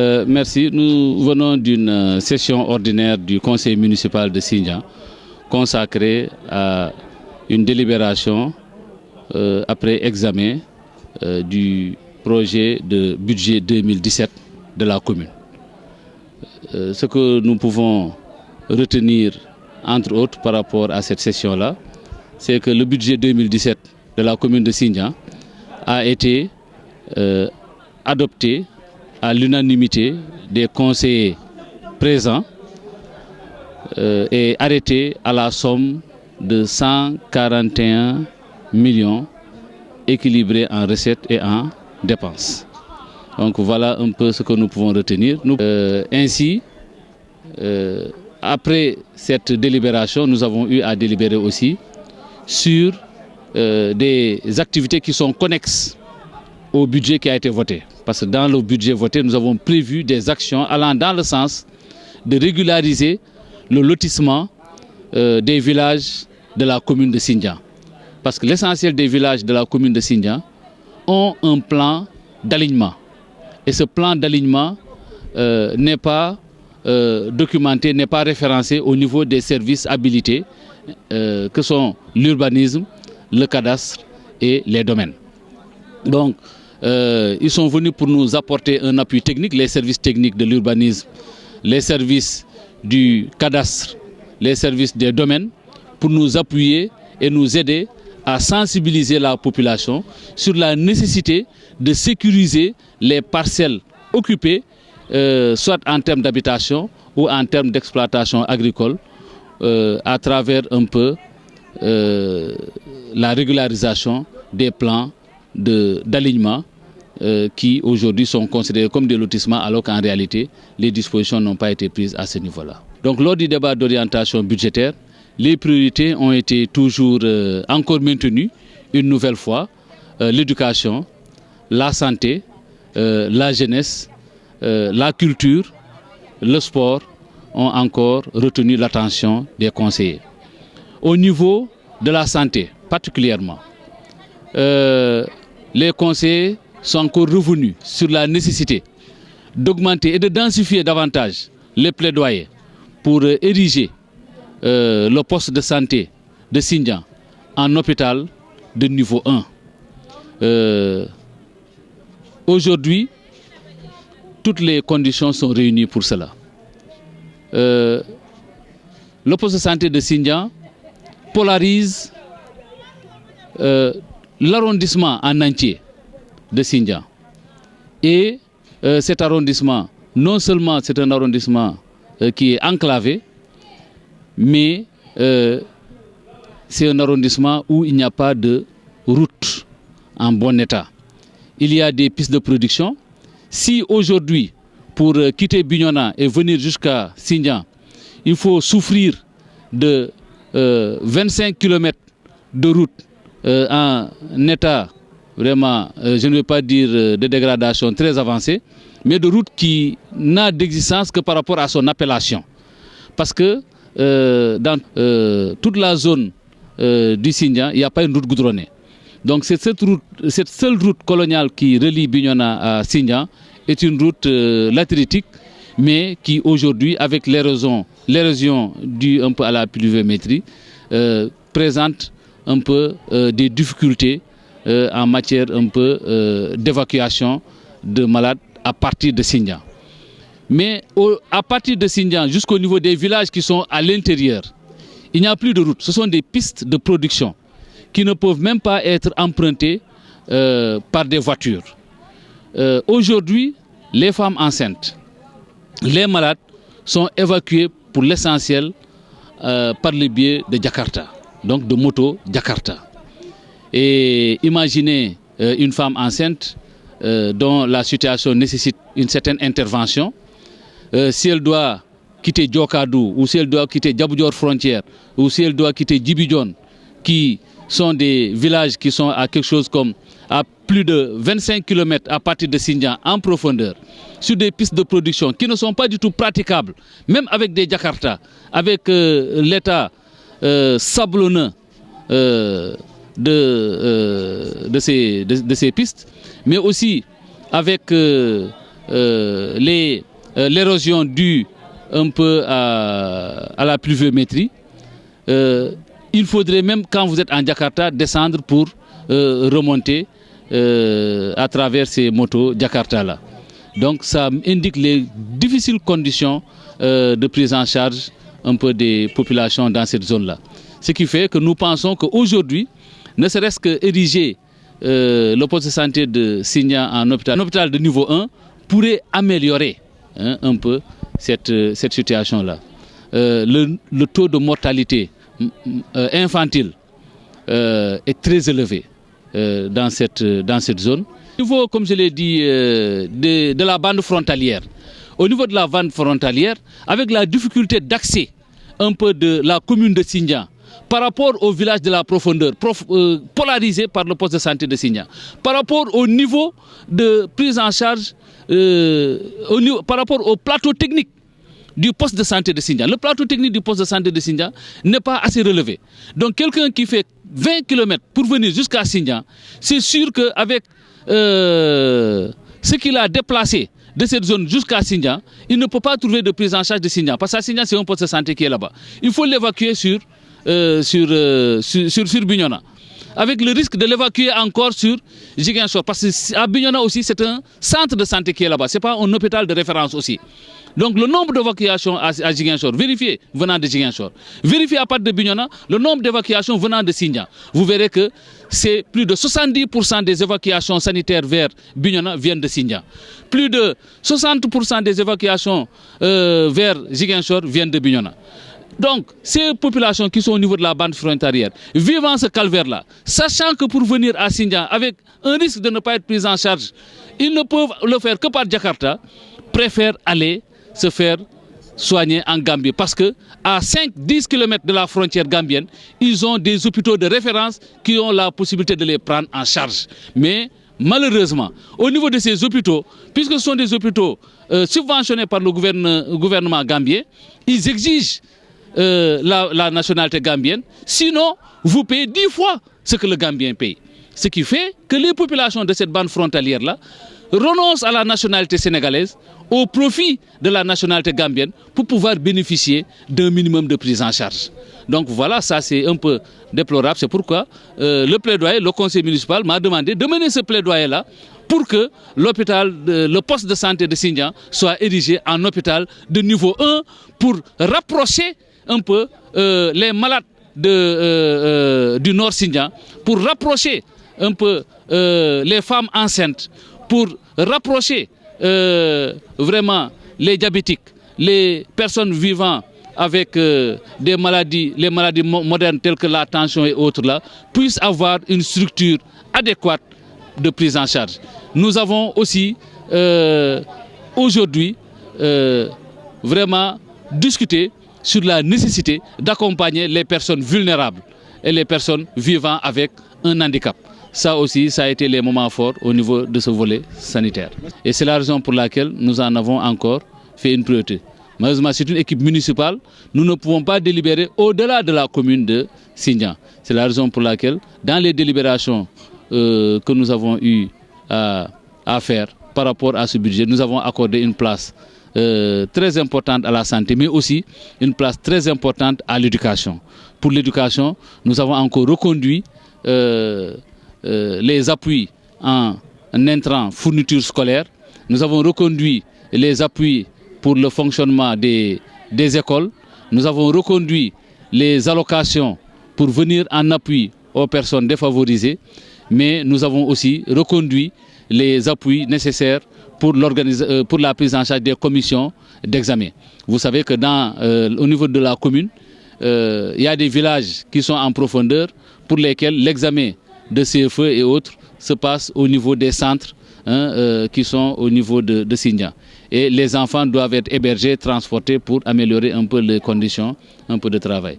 Merci. Nous venons d'une session ordinaire du conseil municipal de Sindian consacrée à une délibération après examen du projet de budget 2017 de la commune. Ce que nous pouvons retenir, entre autres, par rapport à cette session-là, c'est que le budget 2017 de la commune de Sindian a été adopté à l'unanimité des conseillers présents et arrêté à la somme de 141 millions équilibrés en recettes et en dépenses. Donc voilà un peu ce que nous pouvons retenir. Ainsi, après cette délibération, nous avons eu à délibérer aussi sur des activités qui sont connexes au budget qui a été voté. Parce que dans le budget voté, nous avons prévu des actions allant dans le sens de régulariser le lotissement des villages de la commune de Sindian. Parce que l'essentiel des villages de la commune de Sindian ont un plan d'alignement. Et ce plan d'alignement n'est pas documenté, n'est pas référencé au niveau des services habilités que sont l'urbanisme, le cadastre et les domaines. Donc, ils sont venus pour nous apporter un appui technique, les services techniques de l'urbanisme, les services du cadastre, les services des domaines, pour nous appuyer et nous aider à sensibiliser la population sur la nécessité de sécuriser les parcelles occupées, soit en termes d'habitation ou en termes d'exploitation agricole, à travers un peu la régularisation des plans d'alignement qui aujourd'hui sont considérés comme des lotissements alors qu'en réalité les dispositions n'ont pas été prises à ce niveau-là. Donc lors du débat d'orientation budgétaire, les priorités ont été toujours encore maintenues une nouvelle fois. L'éducation, la santé, la jeunesse, la culture, le sport ont encore retenu l'attention des conseillers. Au niveau de la santé particulièrement, les conseillers sont encore revenus sur la nécessité d'augmenter et de densifier davantage les plaidoyers pour ériger le poste de santé de Sindian en hôpital de niveau 1. Aujourd'hui, toutes les conditions sont réunies pour cela. Le poste de santé de Sindian polarise l'arrondissement en entier de Sindian. Et cet arrondissement, non seulement c'est un arrondissement qui est enclavé, mais c'est un arrondissement où il n'y a pas de route en bon état. Il y a des pistes de production. Si aujourd'hui, pour quitter Bignona et venir jusqu'à Sindian, il faut souffrir de 25 km de route en état, vraiment, je ne vais pas dire de dégradation très avancée, mais de route qui n'a d'existence que par rapport à son appellation. Parce que dans toute la zone du Sindian, il n'y a pas une route goudronnée. Donc cette seule route coloniale qui relie Bignona à Sindian est une route latéritique, mais qui aujourd'hui, avec l'érosion due un peu à la pluviométrie, présente un peu des difficultés en matière un peu d'évacuation de malades à partir de Sindian. Mais à partir de Sindian jusqu'au niveau des villages qui sont à l'intérieur, il n'y a plus de route. Ce sont des pistes de production qui ne peuvent même pas être empruntées par des voitures. Aujourd'hui, les femmes enceintes, les malades sont évacués pour l'essentiel par le biais de Jakarta, donc de moto Jakarta. Et imaginez une femme enceinte dont la situation nécessite une certaine intervention. Si elle doit quitter Djokadou, ou si elle doit quitter Djaboudjor frontière, ou si elle doit quitter Djibidjon, qui sont des villages qui sont à quelque chose comme à plus de 25 km à partir de Sindian en profondeur, sur des pistes de production qui ne sont pas du tout praticables, même avec des Jakarta, avec l'état sablonneux de ces pistes, mais aussi avec l'érosion due un peu à la pluviométrie. Il faudrait même, quand vous êtes en Jakarta, descendre pour remonter à travers ces motos Jakarta-là. Donc ça indique les difficiles conditions de prise en charge un peu des populations dans cette zone-là. Ce qui fait que nous pensons qu'aujourd'hui, ne serait-ce qu'ériger le poste de santé de Signa en hôpital de niveau 1 pourrait améliorer un peu cette situation-là. Le taux de mortalité infantile est très élevé dans cette zone. Au niveau, comme je l'ai dit, de la bande frontalière, au niveau de la bande frontalière, avec la difficulté d'accès un peu de la commune de Signa par rapport au village de la profondeur, polarisé par le poste de santé de Signa, par rapport au niveau de prise en charge, par rapport au plateau technique du poste de santé de Signa. Le plateau technique du poste de santé de Signa n'est pas assez relevé. Donc quelqu'un qui fait 20 km pour venir jusqu'à Signa, c'est sûr qu'avec ce qu'il a déplacé de cette zone jusqu'à Signa, il ne peut pas trouver de prise en charge de Signa. Parce que Signa, c'est un poste de santé qui est là-bas. Il faut l'évacuer sur Bignona, avec le risque de l'évacuer encore sur Ziguinchor. Parce qu'à Bignona aussi, c'est un centre de santé qui est là-bas. Ce n'est pas un hôpital de référence aussi. Donc le nombre d'évacuations à Ziguinchor, vérifiez venant de Ziguinchor. Vérifiez à partir de Bignona le nombre d'évacuations venant de Signa. Vous verrez que c'est plus de 70% des évacuations sanitaires vers Bignona viennent de Signa. Plus de 60% des évacuations vers Ziguinchor viennent de Bignona. Donc, ces populations qui sont au niveau de la bande frontalière, vivant ce calvaire-là, sachant que pour venir à Signa, avec un risque de ne pas être pris en charge, ils ne peuvent le faire que par Jakarta, préfèrent aller se faire soigner en Gambie. Parce que à 5-10 km de la frontière gambienne, ils ont des hôpitaux de référence qui ont la possibilité de les prendre en charge. Mais malheureusement, au niveau de ces hôpitaux, puisque ce sont des hôpitaux subventionnés par le gouvernement gambien, ils exigent la nationalité gambienne. Sinon, vous payez 10 fois ce que le Gambien paye. Ce qui fait que les populations de cette bande frontalière-là renoncent à la nationalité sénégalaise au profit de la nationalité gambienne pour pouvoir bénéficier d'un minimum de prise en charge. Donc voilà, ça c'est un peu déplorable. C'est pourquoi le conseil municipal m'a demandé de mener ce plaidoyer-là pour que le poste de santé de Signa soit érigé en hôpital de niveau 1 pour rapprocher un peu les malades du Nord Signa, pour rapprocher un peu les femmes enceintes, pour rapprocher vraiment les diabétiques, les personnes vivant avec les maladies modernes telles que la tension et autres là, puissent avoir une structure adéquate de prise en charge. Nous avons aussi aujourd'hui vraiment discuté sur la nécessité d'accompagner les personnes vulnérables et les personnes vivant avec un handicap. Ça aussi, ça a été les moments forts au niveau de ce volet sanitaire. Et c'est la raison pour laquelle nous en avons encore fait une priorité. Malheureusement, c'est une équipe municipale. Nous ne pouvons pas délibérer au-delà de la commune de Signa. C'est la raison pour laquelle, dans les délibérations que nous avons eu à faire par rapport à ce budget, nous avons accordé une place très importante à la santé, mais aussi une place très importante à l'éducation. Pour l'éducation, nous avons encore reconduit les appuis en intrants fournitures scolaires. Nous avons reconduit les appuis pour le fonctionnement des écoles. Nous avons reconduit les allocations pour venir en appui aux personnes défavorisées. Mais nous avons aussi reconduit les appuis nécessaires pour la prise en charge des commissions d'examen. Vous savez que au niveau de la commune, il y a des villages qui sont en profondeur pour lesquels l'examen de CFE et autres se passe au niveau des centres qui sont au niveau de Signa. Et les enfants doivent être hébergés, transportés pour améliorer un peu les conditions de travail.